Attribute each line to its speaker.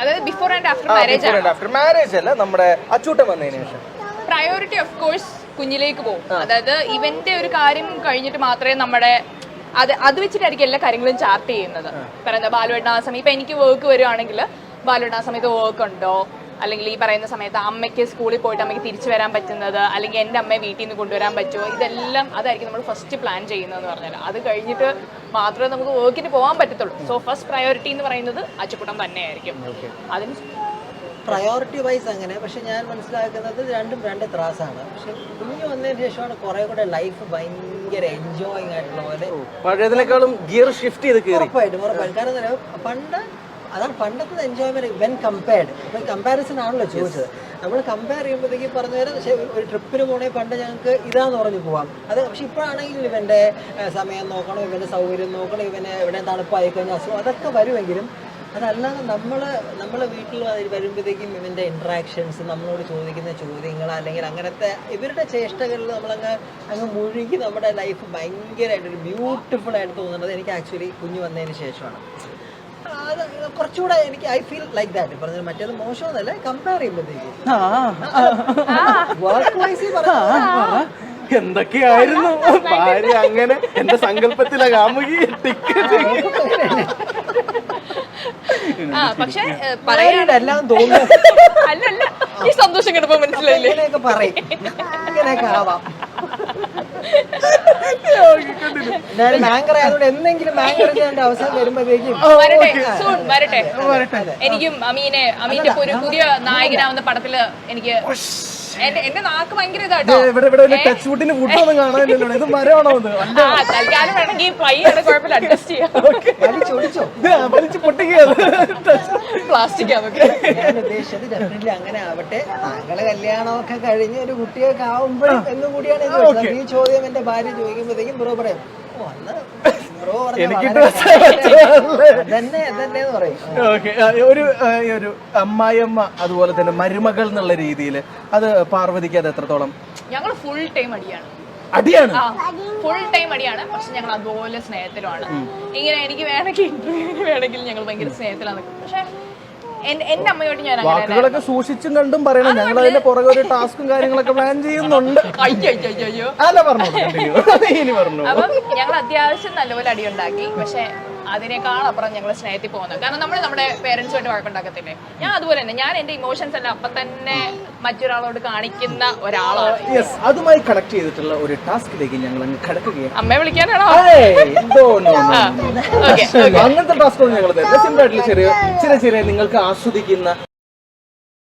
Speaker 1: അതായത് before and after marriage ആണ്.
Speaker 2: After marriage അല്ല, നമ്മുടെ അച്ചൂട്ടൻ വന്നതിന് ശേഷം
Speaker 1: പ്രയോറിറ്റി ഓഫ് കോഴ്സ് കുഞ്ഞിലേക്ക് പോകും. അതായത് ഇവന്റെ ഒരു കാര്യം കഴിഞ്ഞിട്ട് മാത്രമേ നമ്മുടെ അത് വെച്ചിട്ടായിരിക്കും എല്ലാ കാര്യങ്ങളും ചാർട്ട് ചെയ്യുന്നത്. പറയുന്ന ബാലുവേട്ടൻ ആ സമയം ഇപ്പൊ എനിക്ക് വർക്ക് വരുവാണെങ്കിൽ ബാലുവേട്ടൻ ആ സമയത്ത് വർക്ക് ഉണ്ടോ, അല്ലെങ്കിൽ ഈ പറയുന്ന സമയത്ത് അമ്മയ്ക്ക് സ്കൂളിൽ പോയിട്ട് അമ്മയ്ക്ക് തിരിച്ചു വരാൻ പറ്റുന്നത്, അല്ലെങ്കിൽ എൻ്റെ അമ്മയെ വീട്ടിൽ നിന്ന് കൊണ്ടുവരാൻ പറ്റുമോ, ഇതെല്ലാം അതായിരിക്കും നമ്മൾ ഫസ്റ്റ് പ്ലാൻ ചെയ്യുന്നതെന്ന് പറഞ്ഞാൽ. അത് കഴിഞ്ഞിട്ട് മാത്രമേ നമുക്ക് വർക്കിന് പോകാൻ പറ്റത്തുള്ളൂ. സോ ഫസ്റ്റ് പ്രയോറിറ്റി എന്ന് പറയുന്നത് അച്ചുക്കുട്ടൻ തന്നെയായിരിക്കും. അതിന്
Speaker 3: പ്രയോറിറ്റി വൈസ് അങ്ങനെ. പക്ഷെ ഞാൻ മനസ്സിലാക്കുന്നത് രണ്ടും രണ്ട് ത്രാസാണ്. പക്ഷെ കുഞ്ഞു വന്നതിന് ശേഷമാണ് കുറെ കൂടെ ലൈഫ് ഭയങ്കര എൻജോയിങ് ആയിട്ടുള്ള പോലെ.
Speaker 2: പഴയതിനേക്കാളും ഗിയർ ഷിഫ്റ്റ് ചെയ്ത് കയറി.
Speaker 3: ഉറപ്പായിട്ടും. കാരണം പണ്ട് അതാണ് പണ്ടത്തെ എൻജോയ്മെന്റ് വെൻ കമ്പയർഡ്. ഇപ്പം കമ്പാരിസൺ ആണല്ലോ ചോദിച്ചത്. നമ്മൾ കമ്പയർ ചെയ്യുമ്പോഴത്തേക്ക് പറഞ്ഞു തരാം. പക്ഷേ ഒരു ട്രിപ്പിന് പോകണേ പണ്ട് ഞങ്ങൾക്ക് ഇതാന്ന് പറഞ്ഞു പോവാം. അത് പക്ഷെ ഇപ്പോഴാണെങ്കിൽ ഇവൻ്റെ സമയം നോക്കണം, ഇവൻ്റെ സൗകര്യം നോക്കണം, ഇവന് എവിടെ തണുപ്പായി കഴിഞ്ഞാൽ അസുഖം അതൊക്കെ വരുമെങ്കിലും അതല്ലാതെ നമ്മൾ വീട്ടിൽ വരുമ്പോഴത്തേക്കും ഇവൻ്റെ ഇൻട്രാക്ഷൻസ്, നമ്മളോട് ചോദിക്കുന്ന ചോദ്യങ്ങൾ, അല്ലെങ്കിൽ അങ്ങനത്തെ ഇവരുടെ ചേഷ്ടകളിൽ അങ്ങ് മുഴുകി നമ്മുടെ ലൈഫ് ഭയങ്കരമായിട്ടൊരു ബ്യൂട്ടിഫുൾ ആയിട്ട് തോന്നുന്നത് എനിക്ക് ആക്ച്വലി കുഞ്ഞു വന്നതിന് ശേഷമാണ്. അത് കുറച്ചുകൂടെ എനിക്ക് ഐ ഫീൽ ലൈക്ക് ദാറ്റ്. പറഞ്ഞത് മറ്റേത് മോശമൊന്നുമല്ല, കമ്പയർ ചെയ്യുമ്പോഴത്തേക്കും വർക്ക് വൈസ്
Speaker 2: എന്തൊക്കെയായിരുന്നു ഭാര്യ. അങ്ങനെ എന്റെ സങ്കല്പത്തിലെ കാമുകി
Speaker 1: പക്ഷെ
Speaker 3: എല്ലാം തോന്നുന്നു.
Speaker 1: അല്ലല്ല, ഈ സന്തോഷം കിട്ടുമ്പോ മനസ്സിലായില്ലേ
Speaker 3: ഇങ്ങനെയൊക്കെ പറയും, ഇങ്ങനെയൊക്കെ ആവാം. മാങ്കർ ആയതുകൊണ്ട് എന്തെങ്കിലും മാങ്കർ അവസരം വരുമ്പോഴേക്കും
Speaker 1: വരട്ടെ. എനിക്കും അമീന്റെ ഒരു പുതിയ നായകനാവുന്ന പടത്തില് എനിക്ക് എന്റെ നാക്ക് ഭയങ്കര ഇതാട്ടോ. തൽക്കാലം വേണമെങ്കിൽ പയ്യാണ് കുഴപ്പമില്ല, അഡ്ജസ്റ്റ് ചെയ്യാം. പ്ലാസ്റ്റിക്
Speaker 3: ഞാൻ ഉദ്ദേശിച്ചത് ഡെഫിനറ്റ്ലി അങ്ങനെ ആവട്ടെ. താങ്കളെ കല്യാണമൊക്കെ കഴിഞ്ഞ് ഒരു കുട്ടിയൊക്കെ ആവുമ്പോഴും എന്നും കൂടിയാണ് ഇത് വരുന്നത്. ഈ ചോദ്യം എന്റെ ഭാര്യ ചോദിക്കുമ്പോഴത്തേക്കും ബ്രോ പറയും, ഓ അന്ന് ബ്രോ
Speaker 2: ഒരു അമ്മായിയമ്മ അതുപോലെ തന്നെ മരുമകൾ എന്നുള്ള രീതിയിൽ അത് പാർവതിക്ക് അത് എത്രത്തോളം?
Speaker 1: ഞങ്ങൾ ഫുൾ ടൈം അടിയാണ്. ഫുൾ ടൈം അടിയാണ്. പക്ഷെ ഞങ്ങൾ അതുപോലെ സ്നേഹത്തിലുമാണ്. ഇങ്ങനെ എനിക്ക് വേണമെങ്കിൽ ഇന്റർവ്യൂവിന് വേണമെങ്കിൽ ഞങ്ങൾ ഭയങ്കര സ്നേഹത്തിലാണ്. പക്ഷെ എന്റെ അമ്മയോട് ഞാൻ
Speaker 2: വാക്കുകളൊക്കെ സൂക്ഷിച്ചും കണ്ടും പറയണം. ഞങ്ങൾ അതിന്റെ പുറകെ ഒരു ടാസ്കും കാര്യങ്ങളൊക്കെ പ്ലാൻ ചെയ്യുന്നുണ്ട്.
Speaker 1: അപ്പം ഞങ്ങൾ അത്യാവശ്യം നല്ലപോലെ അടിയുണ്ടാക്കി. പക്ഷെ അതിനേക്കാൾ അപ്പുറം ഞങ്ങൾ സ്നേഹത്തിൽ പോകുന്നത്. കാരണം നമ്മൾ നമ്മുടെ പേരൻസുമായിട്ട് വഴക്കുണ്ടാക്കത്തില്ലേ, ഞാൻ അതുപോലെ തന്നെ ഞാൻ എന്റെ ഇമോഷൻസ് എല്ലാം അപ്പൊ തന്നെ മറ്റൊരാളോട് കാണിക്കുന്ന ഒരാളാണ്.
Speaker 2: അതുമായി കണക്ട് ചെയ്തിട്ടുള്ള ഒരു ടാസ്കിലേക്ക് ഞങ്ങൾ അങ്ങ് കടക്കുകയാണ്.
Speaker 1: അമ്മയെ വിളിക്കാനാണോ?
Speaker 2: അങ്ങനത്തെ ടാസ്കുകൾ ഞങ്ങൾ സിമ്പിൾ ആയിട്ടുള്ള ചെറിയ നിങ്ങൾക്ക് ആസ്വദിക്കുന്ന